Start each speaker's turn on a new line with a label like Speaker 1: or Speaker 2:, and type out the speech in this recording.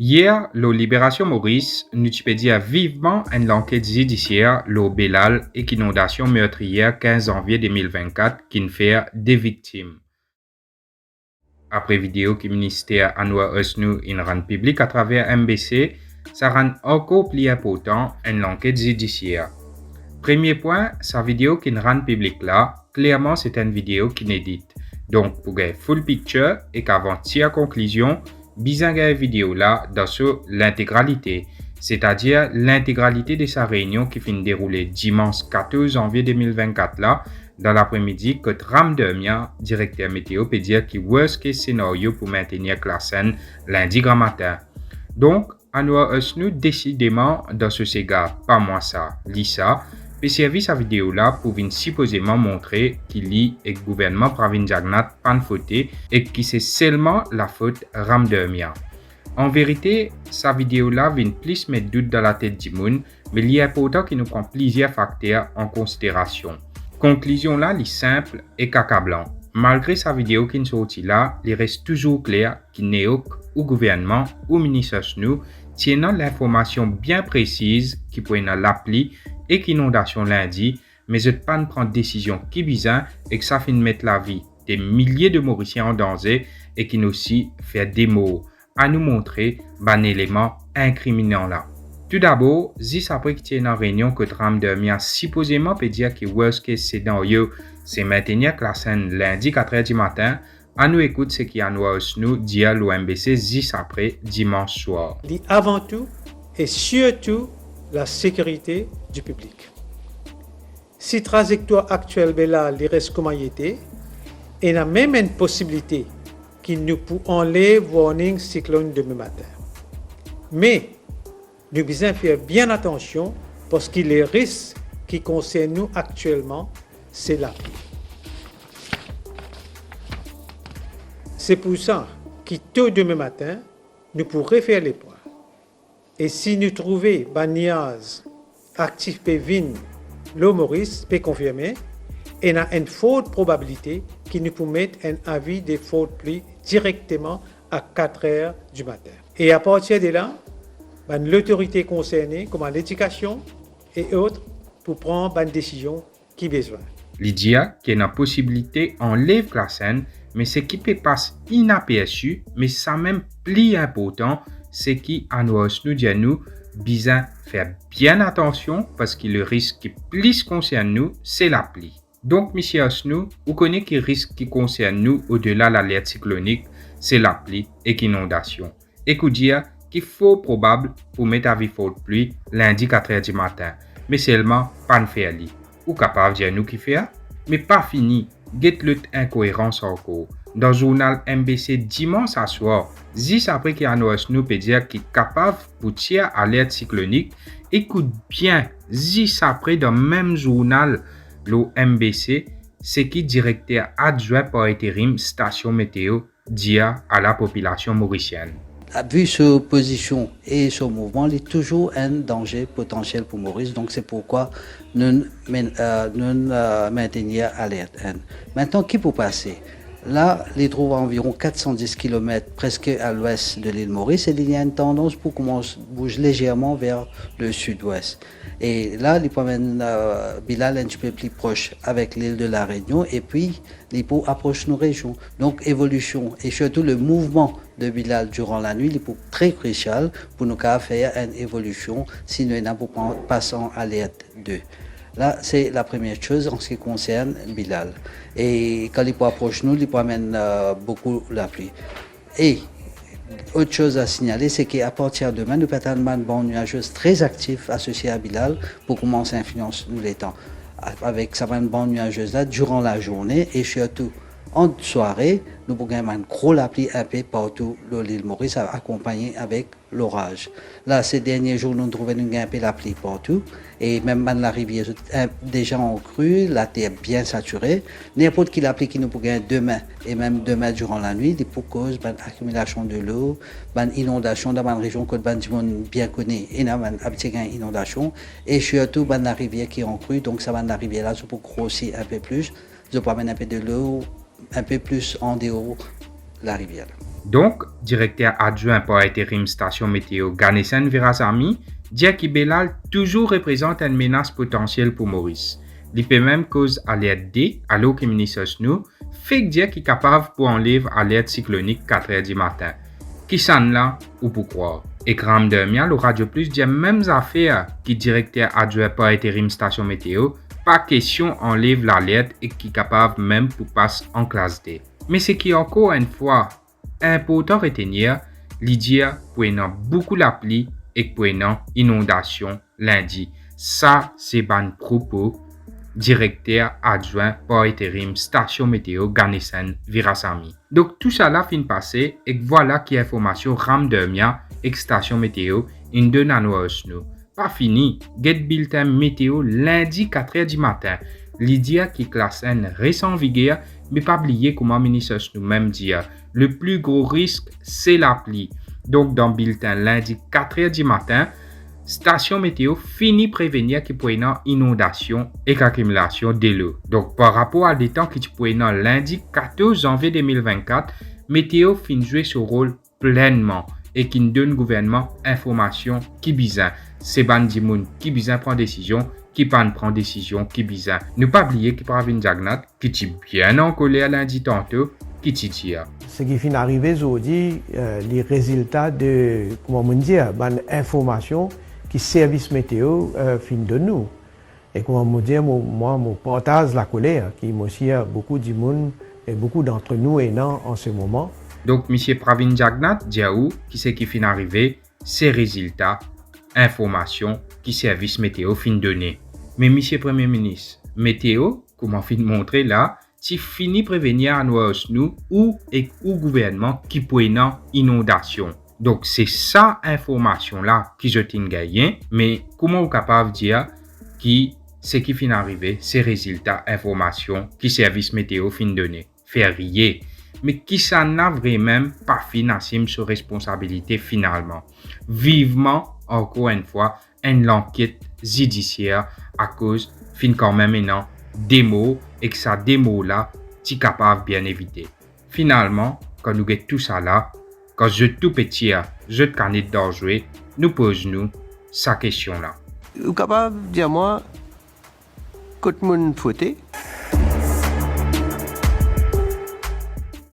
Speaker 1: Hier, la Libération Maurice nous dire vivement une enquête judiciaire le Belal et inondation meurtrière 15 janvier 2024 qui fait des victimes. Après vidéo que le ministère Anwar Osnu in rend public à travers MBC, ça rend encore plus important une enquête judiciaire. Premier point, sa vidéo qui rend public là, clairement c'est une vidéo qui inédite. Donc pour gagner full picture et qu'avant tirer conclusion, besoin de vidéo là dans l'intégralité, c'est-à-dire l'intégralité de sa réunion qui finit dérouler dimanche 14 janvier 2024 là, dans l'après-midi que Ramdemia, directeur météo, peut dire qu'il worst case scénario pour maintenir classe lundi grand matin. Donc, Anwar Osnu décidément dans ce ségard, pas moi ça, Lisa, peut servir sa vidéo là pour venir supposément montrer qu'il lit et que le gouvernement Pravin Jagnnath pas fauté et que c'est seulement la faute Ramdemia. En vérité, sa vidéo là vient plus mettre doute dans la tête du monde, mais il est important qu'il nous prend plusieurs facteurs en considération. Conclusion là, est simple et accablant. Malgré sa vidéo qui est sortie là, il reste toujours clair qu'il n'est au gouvernement ou ministre nous tiennant l'information bien précise qui pourrait l'appli et qu'inondation lundi, mais ne pas prendre décision qui bizarre et que ça finit de mettre la vie des milliers de Mauriciens en danger et qui nous aussi fait des mots à nous montrer un élément incriminant là. Tout d'abord, juste après qu'il y ait une réunion que Ramdemia supposément peut dire que worst case scénario, c'est maintenir la scène lundi 4h du matin, à nous écoute ce qui Anwar Osnu dit à l'OMBC juste après dimanche soir.
Speaker 2: Avant tout et surtout la sécurité du public. Si la trajectoire actuelle il reste comme il était, il y a même une possibilité qu'il nous peut enlever warning cyclone demain matin. Mais nous devons faire bien attention parce que les risques qui concernent nous actuellement, c'est la pluie. C'est pour ça que tôt demain matin, nous pourrons faire les points. Et si nous trouvons Baniaz actif Pévin, l'eau Maurice peut confirmer, il y a une forte probabilité qu'il nous peut mettre un avis de forte pluie directement à 4 heures du matin. Et à partir de là, l'autorité concernée, comme l'éducation et autres, pour prendre une décision qui besoin.
Speaker 1: Lydia, qui a une possibilité enlève la scène, mais ce qui peut passer inaperçu, mais ça même plus important, c'est qu'Anwar Osnu dit à nous, besoin faire bien attention parce que le risque qui plus concerne nous, c'est la pluie. Donc, M. Osnu, vous connaissez que le risque qui concerne nous au-delà de l'alerte cyclonique, c'est la pluie et l'inondation. Et que dire qu'il faut probable pour mettre à vie forte pluie lundi 4h du matin, mais seulement pas de faire li. Ou capable de dire nous qui fait, mais pas fini. Get l'autre incohérence encore. Dans le journal MBC dimanche à soir, juste après qu'Anwar Osnu peut dire qu'il est capable pour tirer alerte cyclonique, écoute bien, juste après dans le même journal, le MBC, c'est qui directeur adjoint par intérim station météo dit à la population mauricienne.
Speaker 3: Vu sa position et son mouvement, il est toujours un danger potentiel pour Maurice. Donc c'est pourquoi nous maintenir alerte. Maintenant, qui peut passer? Là, il trouve à environ 410 km presque à l'ouest de l'île Maurice et il y a une tendance pour commencer bouge légèrement vers le sud-ouest. Et là, il promène Bilal un petit peu plus proche avec l'île de la Réunion et puis il approche nos régions. Donc évolution et surtout le mouvement de Bilal durant la nuit, il est très crucial pour nous faire une évolution si nous n'avons pas passant à alerte 2. Là, c'est la première chose en ce qui concerne Bilal. Et quand il approche nous, il promène beaucoup la pluie. Et autre chose à signaler, c'est qu'à partir de demain, nous avons une bande nuageuse très active associée à Bilal pour commencer à influencer nous les temps. Avec sa bande nuageuse là durant la journée et surtout en soirée, nous pouvons avoir une grosse pluie un peu partout dans l'île Maurice accompagnée avec l'orage. Là, ces derniers jours, nous trouvons un peu la pluie partout et même la rivière déjà en crue, la terre bien saturée. N'importe quelle pluie qui nous peut gagner demain et même demain durant la nuit, pour cause d'une accumulation de l'eau, d'une inondation dans une région que tout le monde bien connaît, et une inondation et surtout la rivière qui est en crue, donc ça va la rivière là, ça peut grossir un peu plus, ça peut amener un peu de l'eau un peu plus en dehors de la rivière.
Speaker 1: Donc, directeur adjoint par intérim station météo Ganesan Virasamy dit que Belal toujours représente une menace potentielle pour Maurice. Il peut même cause alerte D, alors que le ministre nous fait dire qu'il est capable pour enlever alerte cyclonique 4 h du matin. Qui s'en là ou pourquoi? Et Ram Dermia, le Radio Plus dit mêmes affaires qui directeur adjoint par intérim station météo, pas question enlève l'alerte et qui est capable même pour passer en classe D. Mais c'est qui encore une fois important retenir, l'idée pour beaucoup la pluie et pour inondation lundi. Ça, c'est ban propos directeur adjoint par intérim station météo Ganesan Virasamy. Donc tout ça là fin passé et voilà qui information Ram Dermia et station météo in donne à nous. Pas fini, get bulletin météo lundi 4 h du matin. L'idée qui classe un récent vigueur, mais pas oublier comment ministre nous-mêmes dire. Le plus gros risque, c'est la pluie. Donc, dans le bulletin lundi 4 h du matin, station météo finit prévenir qu'il peut y avoir inondation et accumulation de l'eau. Donc, par rapport à des temps qui peut y avoir lundi 14 janvier 2024, météo finit jouer ce rôle pleinement et qui donne au gouvernement information qui bizarre. C'est Bandimoun qui bizarre prend décision, qui prend décision, qui bizarre. Ne pas oublier qu'il prend une jagnat qui est bien en colère lundi tantôt, qui tire.
Speaker 4: Ce qui finit arrivé aujourd'hui, les résultats de, comment on dit, information qui service météo fin de nous. Et comment on dit, moi, je partage la colère qui aussi beaucoup de monde et beaucoup d'entre nous est en ce moment.
Speaker 1: Donc, M. Pravin Jagnat dit qui c'est qui finit arrivé, ces résultats, informations qui service météo fin donné. Mais M. Premier ministre, météo, comment fin montrer là, si fini prévenir à nous ou gouvernement qui peut une inondation. Donc, c'est ça information là qui je t'ai gagné, mais comment vous capable de dire qui c'est qui fin arrivé, ces résultats, informations qui service météo fin donné. Faire rien. Mais qui ça n'a vraiment pas financé sur responsabilité finalement. Vivement, encore une fois, une enquête judiciaire à cause fin quand même maintenant des mots et que ça des mots là, tu capable bien éviter. Finalement, quand nous avons tout ça là, quand je tout petit, je te connais d'en jouer, nous posons sa question là.
Speaker 5: Vous capable de dire moi, quand mon fauté?